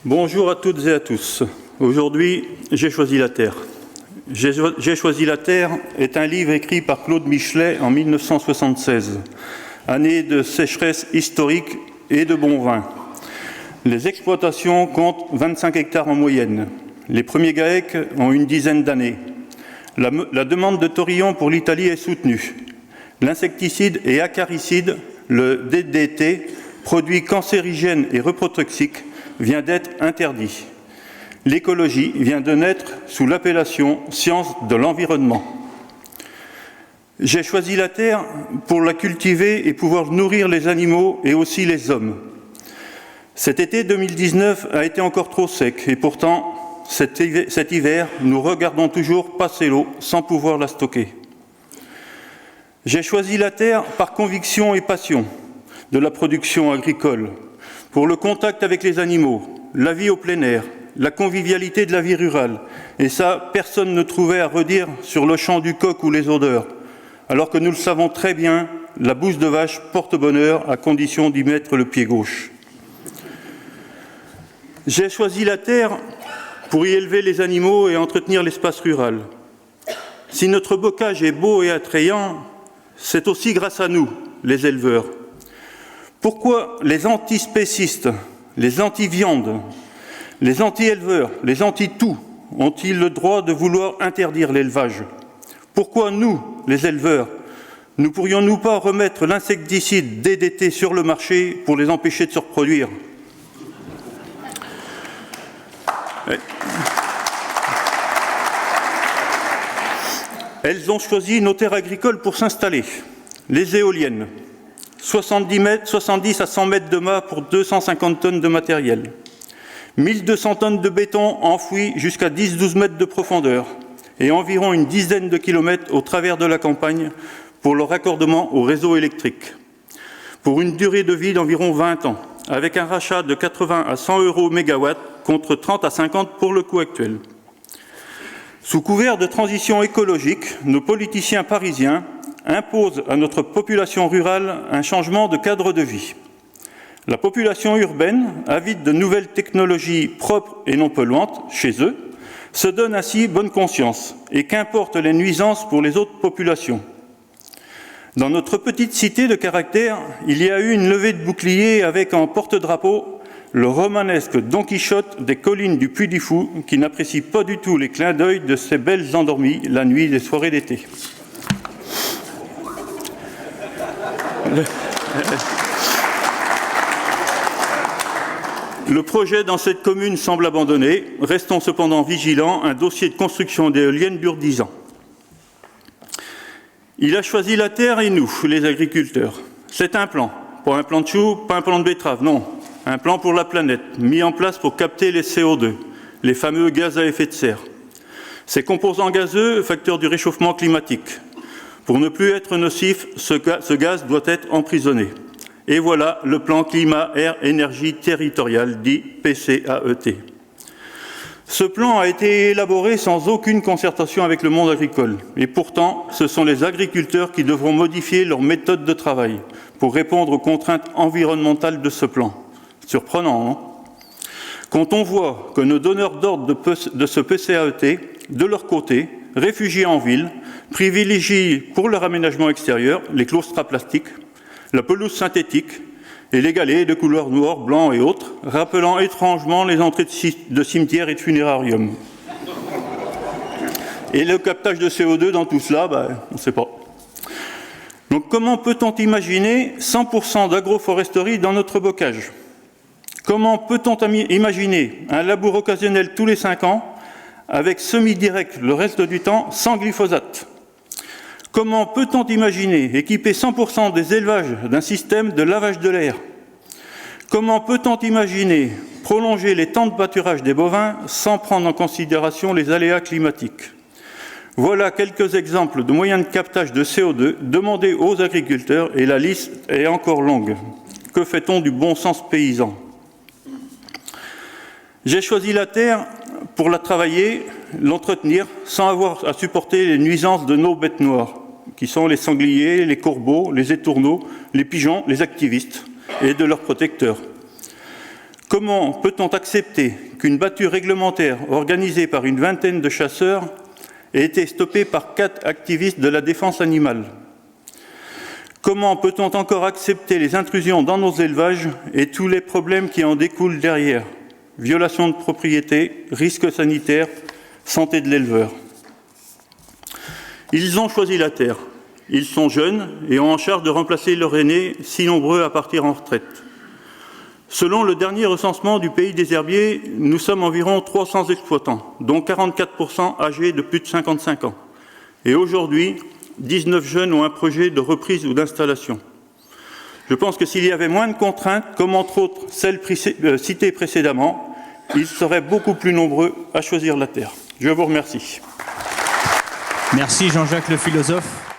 Bonjour à toutes et à tous. Aujourd'hui, j'ai choisi la terre. J'ai choisi la terre est un livre écrit par Claude Michelet en 1976, année de sécheresse historique et de bon vin. Les exploitations comptent 25 hectares en moyenne. Les premiers GAEC ont une dizaine d'années. La demande de taurillon pour l'Italie est soutenue. L'insecticide et acaricide, le DDT, produit cancérigène et reprotoxique, vient d'être interdit. L'écologie vient de naître sous l'appellation science de l'environnement. J'ai choisi la terre pour la cultiver et pouvoir nourrir les animaux et aussi les hommes. Cet été 2019 a été encore trop sec et pourtant, cet hiver, nous regardons toujours passer l'eau sans pouvoir la stocker. J'ai choisi la terre par conviction et passion de la production agricole, pour le contact avec les animaux, la vie au plein air, la convivialité de la vie rurale. Et ça, personne ne trouvait à redire sur le chant du coq ou les odeurs. Alors que nous le savons très bien, la bouse de vache porte bonheur à condition d'y mettre le pied gauche. J'ai choisi la terre pour y élever les animaux et entretenir l'espace rural. Si notre bocage est beau et attrayant, c'est aussi grâce à nous, les éleveurs. Pourquoi les antispécistes, les anti-viande, les anti-éleveurs, les anti-tout ont-ils le droit de vouloir interdire l'élevage? Pourquoi nous, les éleveurs, ne pourrions-nous pas remettre l'insecticide DDT sur le marché pour les empêcher de se reproduire? Elles ont choisi nos terres agricoles pour s'installer. Les éoliennes, 70 à 100 mètres de mât pour 250 tonnes de matériel. 1200 tonnes de béton enfouis jusqu'à 10-12 mètres de profondeur et environ une dizaine de kilomètres au travers de la campagne pour le raccordement au réseau électrique. Pour une durée de vie d'environ 20 ans, avec un rachat de 80 à 100 € mégawatt contre 30 à 50 pour le coût actuel. Sous couvert de transition écologique, nos politiciens parisiens imposent à notre population rurale un changement de cadre de vie. La population urbaine, avide de nouvelles technologies propres et non polluantes chez eux, se donne ainsi bonne conscience, et qu'importent les nuisances pour les autres populations. Dans notre petite cité de caractère, il y a eu une levée de boucliers avec en porte-drapeau le romanesque Don Quichotte des collines du Puy-du-Fou, qui n'apprécie pas du tout les clins d'œil de ces belles endormies la nuit des soirées d'été. Le projet dans cette commune semble abandonné. Restons cependant vigilants, un dossier de construction d'éoliennes dure 10 ans. Il a choisi la terre et nous, les agriculteurs. C'est un plan, pas un plan de chou, pas un plan de betterave, non. Un plan pour la planète, mis en place pour capter les CO2, les fameux gaz à effet de serre. Ces composants gazeux, facteurs du réchauffement climatique. Pour ne plus être nocif, ce gaz doit être emprisonné. Et voilà le plan climat-air-énergie territorial, dit PCAET. Ce plan a été élaboré sans aucune concertation avec le monde agricole. Et pourtant, ce sont les agriculteurs qui devront modifier leur méthode de travail pour répondre aux contraintes environnementales de ce plan. Surprenant, non? Quand on voit que nos donneurs d'ordre de ce PCAET, de leur côté, réfugiés en ville, privilégient pour leur aménagement extérieur les claustras plastiques, la pelouse synthétique et les galets de couleur noir, blanc et autres, rappelant étrangement les entrées de cimetières et de funérariums. Et le captage de CO2 dans tout cela, on ne sait pas. Donc comment peut-on imaginer 100% d'agroforesterie dans notre bocage? Comment peut-on imaginer un labour occasionnel tous les 5 ans avec semi-direct le reste du temps sans glyphosate? Comment peut-on imaginer équiper 100% des élevages d'un système de lavage de l'air? Comment peut-on imaginer prolonger les temps de pâturage des bovins sans prendre en considération les aléas climatiques? Voilà quelques exemples de moyens de captage de CO2 demandés aux agriculteurs et la liste est encore longue. Que fait-on du bon sens paysan? J'ai choisi la terre pour la travailler, l'entretenir, sans avoir à supporter les nuisances de nos bêtes noires, qui sont les sangliers, les corbeaux, les étourneaux, les pigeons, les activistes, et de leurs protecteurs. Comment peut-on accepter qu'une battue réglementaire organisée par une vingtaine de chasseurs ait été stoppée par 4 activistes de la défense animale? Comment peut-on encore accepter les intrusions dans nos élevages et tous les problèmes qui en découlent derrière? Violation de propriété, risques sanitaires, santé de l'éleveur. Ils ont choisi la terre. Ils sont jeunes et ont en charge de remplacer leurs aînés, si nombreux à partir en retraite. Selon le dernier recensement du pays des herbiers, nous sommes environ 300 exploitants, dont 44% âgés de plus de 55 ans. Et aujourd'hui, 19 jeunes ont un projet de reprise ou d'installation. Je pense que s'il y avait moins de contraintes, comme entre autres celles citées précédemment, ils seraient beaucoup plus nombreux à choisir la terre. Je vous remercie. Merci Jean-Jacques le philosophe.